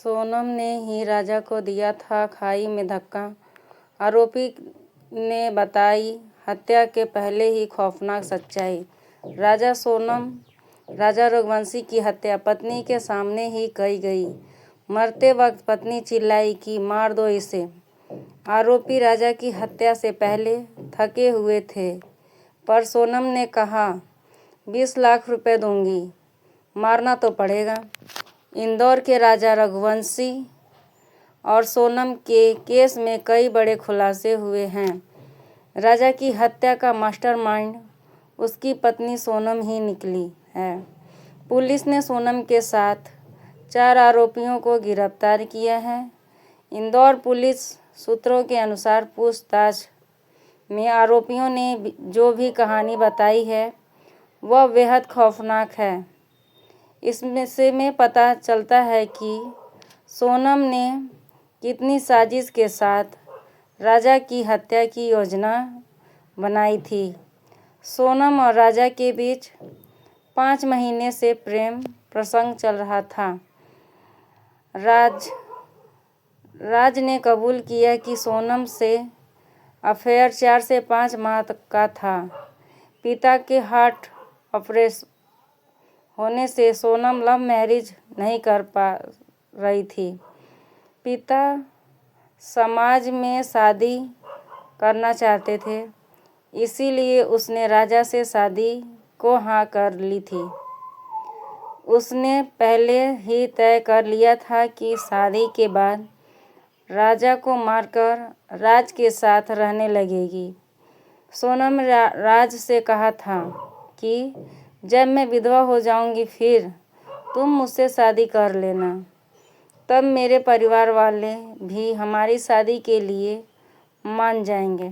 सोनम ने ही राजा को दिया था खाई में धक्का, आरोपी ने बताई हत्या के पहले ही खौफनाक सच्चाई। राजा रघुवंशी की हत्या पत्नी के सामने ही की गई। मरते वक्त पत्नी चिल्लाई कि मार दो इसे। आरोपी राजा की हत्या से पहले थके हुए थे, पर सोनम ने कहा 20 लाख रुपए दूंगी, मारना तो पड़ेगा। इंदौर के राजा रघुवंशी और सोनम के केस में कई बड़े खुलासे हुए हैं। राजा की हत्या का मास्टरमाइंड उसकी पत्नी सोनम ही निकली है। पुलिस ने सोनम के साथ 4 आरोपियों को गिरफ्तार किया है। इंदौर पुलिस सूत्रों के अनुसार पूछताछ में आरोपियों ने जो भी कहानी बताई है वह बेहद खौफनाक है। इसमें से पता चलता है कि सोनम ने कितनी साजिश के साथ राजा की हत्या की योजना बनाई थी। सोनम और राजा के बीच 5 महीने से प्रेम प्रसंग चल रहा था। राज ने कबूल किया कि सोनम से अफेयर 4 से 5 माह का था। पिता के हार्ट ऑपरेशन होने से सोनम लव मैरिज नहीं कर पा रही थी। पिता समाज में शादी करना चाहते थे, इसीलिए उसने राजा से शादी को हाँ कर ली थी। उसने पहले ही तय कर लिया था कि शादी के बाद राजा को मारकर राज के साथ रहने लगेगी। सोनम राज से कहा था कि जब मैं विधवा हो जाऊंगी फिर तुम मुझसे शादी कर लेना, तब मेरे परिवार वाले भी हमारी शादी के लिए मान जाएंगे।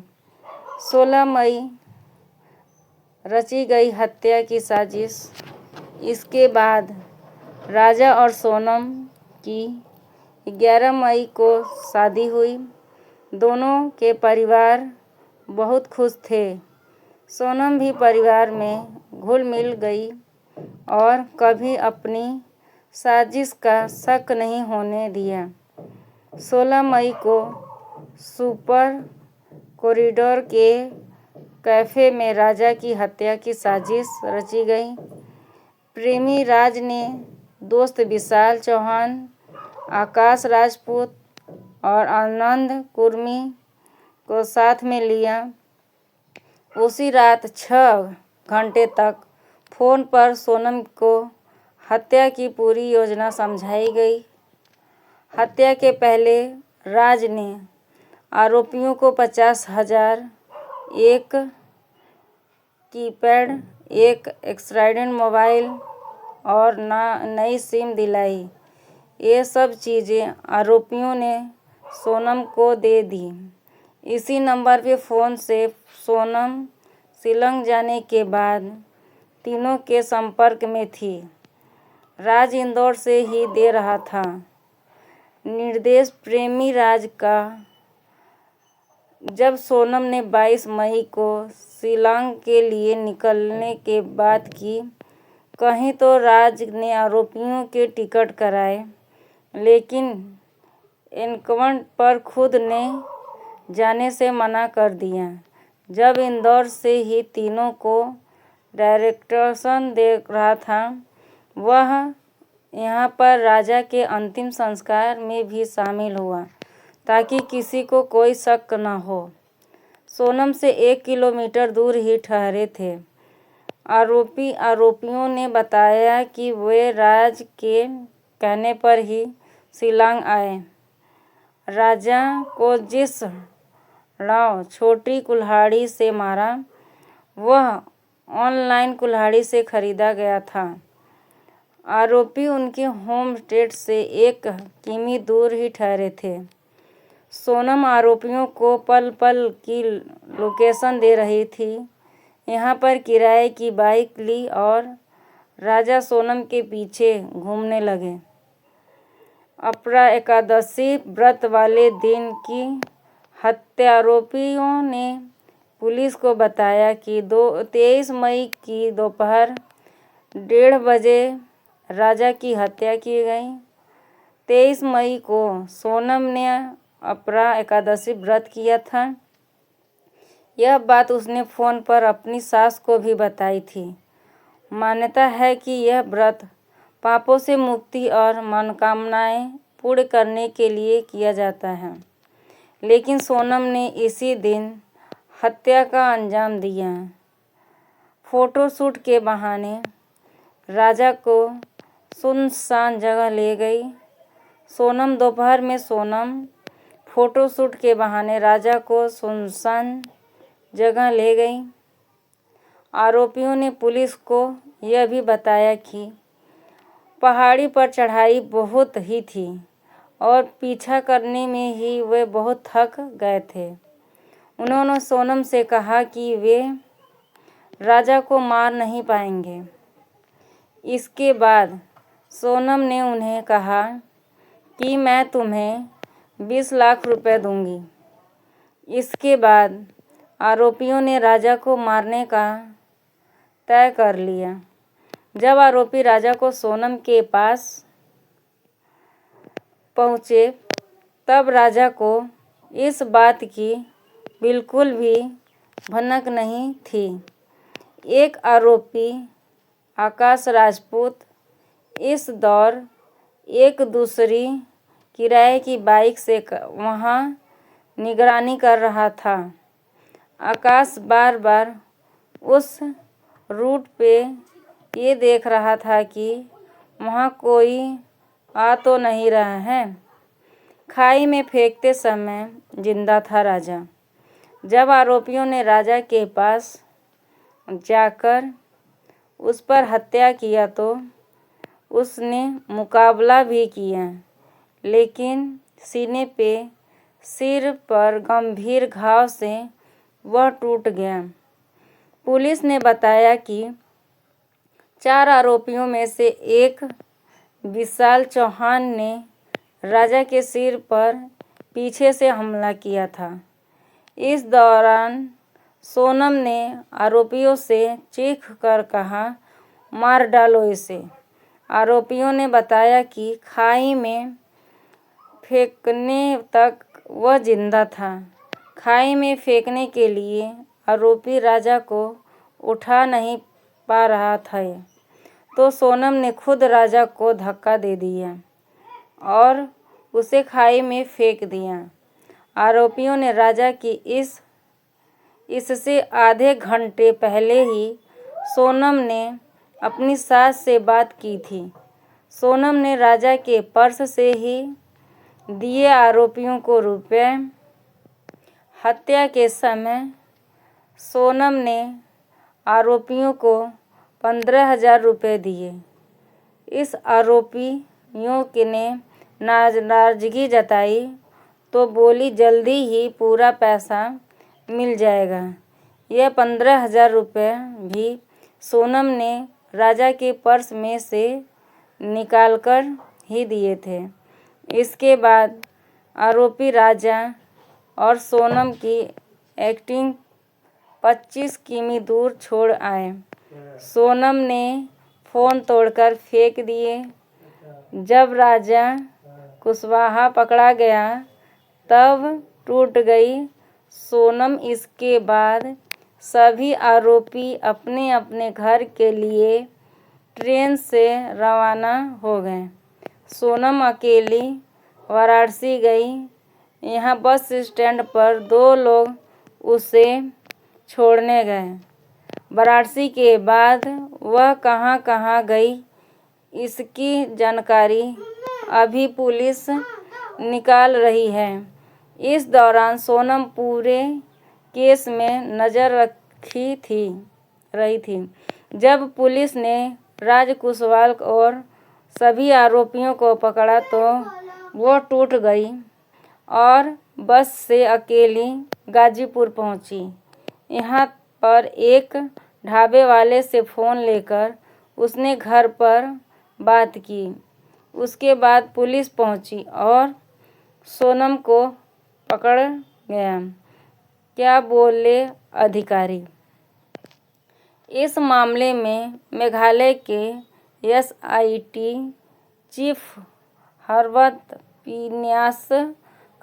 16 मई रची गई हत्या की साजिश। इसके बाद राजा और सोनम की 11 मई को शादी हुई। दोनों के परिवार बहुत खुश थे। सोनम भी परिवार में घुल मिल गई और कभी अपनी साजिश का शक नहीं होने दिया। 16 मई को सुपर कॉरिडोर के कैफे में राजा की हत्या की साजिश रची गई। प्रेमी राज ने दोस्त विशाल चौहान, आकाश राजपूत और आनंद कुर्मी को साथ में लिया। उसी रात 6 घंटे तक फोन पर सोनम को हत्या की पूरी योजना समझाई गई। हत्या के पहले राज ने आरोपियों को 50,000, एक कीपैड, एक एक्सराइडेंट मोबाइल और नई सिम दिलाई। ये सब चीज़ें आरोपियों ने सोनम को दे दी। इसी नंबर पे फ़ोन से सोनम शिलांग जाने के बाद तीनों के संपर्क में थी। राज इंदौर से ही दे रहा था। निर्देश प्रेमी राज का। जब सोनम ने 22 मई को शिलांग के लिए निकलने की बात की, कहीं तो राज ने आरोपियों के टिकट कराए, लेकिन एकाउंट पर खुद ने जाने से मना कर दिया। जब इंदौर से ही तीनों को डायरेक्शन दे रहा था, वह यहाँ पर राजा के अंतिम संस्कार में भी शामिल हुआ ताकि किसी को कोई शक न हो। सोनम से 1 किलोमीटर दूर ही ठहरे थे। आरोपियों ने बताया कि वे राज के कहने पर ही शिलांग आए। राजा को जिस राव छोटी कुल्हाड़ी से मारा, वह ऑनलाइन कुल्हाड़ी से खरीदा गया था। आरोपी उनके होम स्टेट से 1 किमी दूर ही ठहरे थे। सोनम आरोपियों को पल पल की लोकेशन दे रही थी। यहाँ पर किराए की बाइक ली और राजा सोनम के पीछे घूमने लगे। अपरा एकादशी व्रत वाले दिन की हत्या आरोपियों ने पुलिस को बताया कि 23 मई की दोपहर 1:30 बजे राजा की हत्या की गई। 23 मई को सोनम ने अपरा एकादशी व्रत किया था। यह बात उसने फ़ोन पर अपनी सास को भी बताई थी। मान्यता है कि यह व्रत पापों से मुक्ति और मनोकामनाएं पूर्ण करने के लिए किया जाता है। लेकिन सोनम ने इसी दिन हत्या का अंजाम दिया। फोटोशूट के बहाने राजा को सुनसान जगह ले गई। दोपहर में सोनम फोटोशूट के बहाने राजा को सुनसान जगह ले गई। आरोपियों ने पुलिस को यह भी बताया कि पहाड़ी पर चढ़ाई बहुत ही थी और पीछा करने में ही वे बहुत थक गए थे। उन्होंने सोनम से कहा कि वे राजा को मार नहीं पाएंगे। इसके बाद सोनम ने उन्हें कहा कि मैं तुम्हें 20 लाख रुपए दूंगी। इसके बाद आरोपियों ने राजा को मारने का तय कर लिया। जब आरोपी राजा को सोनम के पास पहुंचे तब राजा को इस बात की बिल्कुल भी भनक नहीं थी। एक आरोपी आकाश राजपूत इस दौर एक दूसरी किराए की बाइक से वहां निगरानी कर रहा था। आकाश बार बार उस रूट पे ये देख रहा था कि वहां कोई आ तो नहीं रहा है। खाई में फेंकते समय जिंदा था राजा। जब आरोपियों ने राजा के पास जाकर उस पर हत्या किया तो उसने मुकाबला भी किया, लेकिन सीने पे सिर पर गंभीर घाव से वह टूट गया। पुलिस ने बताया कि 4 आरोपियों में से एक विशाल चौहान ने राजा के सिर पर पीछे से हमला किया था। इस दौरान सोनम ने आरोपियों से चीख कर कहा, मार डालो इसे। आरोपियों ने बताया कि खाई में फेंकने तक वह जिंदा था। खाई में फेंकने के लिए आरोपी राजा को उठा नहीं पा रहा था तो सोनम ने खुद राजा को धक्का दे दिया और उसे खाई में फेंक दिया। आरोपियों ने राजा की इससे आधे घंटे पहले ही सोनम ने अपनी सास से बात की थी। सोनम ने राजा के पर्स से ही दिए आरोपियों को रुपए। हत्या के समय सोनम ने आरोपियों को 15,000 रुपये दिए। इस आरोपियों ने नाराजगी जताई तो बोली जल्दी ही पूरा पैसा मिल जाएगा। यह 15,000 रुपये भी सोनम ने राजा के पर्स में से निकालकर ही दिए थे। इसके बाद आरोपी राजा और सोनम की एक्टिंग 25 किमी दूर छोड़ आए। सोनम ने फ़ोन तोड़कर फेंक दिए। जब राजा कुशवाहा पकड़ा गया तब टूट गई सोनम। इसके बाद सभी आरोपी अपने अपने घर के लिए ट्रेन से रवाना हो गए। सोनम अकेली वाराणसी गई। यहाँ बस स्टैंड पर 2 लोग उसे छोड़ने गए। वाराणसी के बाद वह कहाँ कहाँ गई इसकी जानकारी अभी पुलिस निकाल रही है। इस दौरान सोनम पूरे केस में नज़र रही थी। जब पुलिस ने राज कुशवाहा और सभी आरोपियों को पकड़ा तो वो टूट गई और बस से अकेली गाजीपुर पहुंची। यहाँ पर एक ढाबे वाले से फ़ोन लेकर उसने घर पर बात की। उसके बाद पुलिस पहुंची और सोनम को पकड़ गया। क्या बोले अधिकारी? इस मामले में मेघालय के SIT चीफ हरवत पिन्यास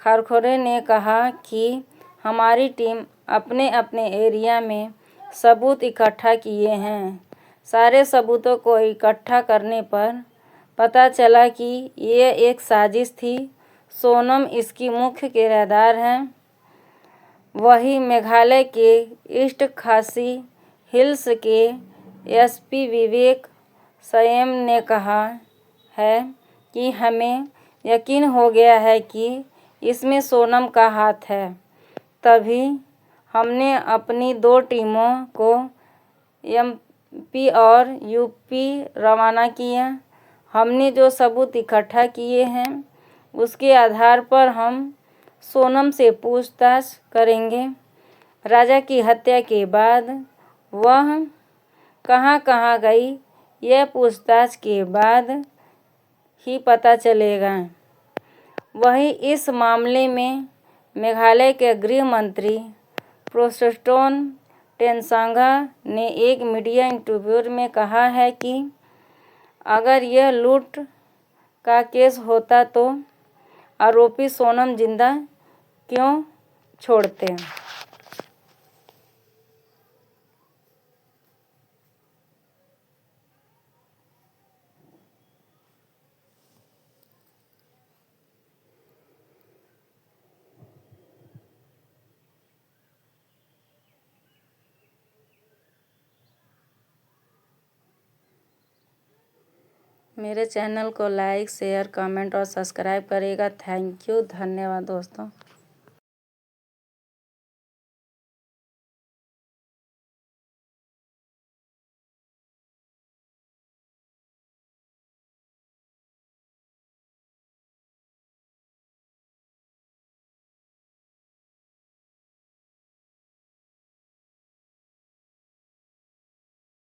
खारखोरे ने कहा कि हमारी टीम अपने अपने एरिया में सबूत इकट्ठा किए हैं। सारे सबूतों को इकट्ठा करने पर पता चला कि ये एक साजिश थी। सोनम इसकी मुख्य किरदार हैं। वहीं मेघालय के ईस्ट खासी हिल्स के एसपी विवेक सैम ने कहा है कि हमें यकीन हो गया है कि इसमें सोनम का हाथ है। तभी हमने अपनी 2 टीमों को एमपी और यूपी रवाना किया। हमने जो सबूत इकट्ठा किए हैं उसके आधार पर हम सोनम से पूछताछ करेंगे। राजा की हत्या के बाद वह कहां कहां गई, यह पूछताछ के बाद ही पता चलेगा। वहीं इस मामले में मेघालय के गृह मंत्री प्रोस्टोन टेनसांगा ने एक मीडिया इंटरव्यू में कहा है कि अगर यह लूट का केस होता तो आरोपी सोनम जिंदा क्यों छोड़ते। मेरे चैनल को लाइक, शेयर, कमेंट और सब्सक्राइब करेगा। थैंक यू, धन्यवाद दोस्तों।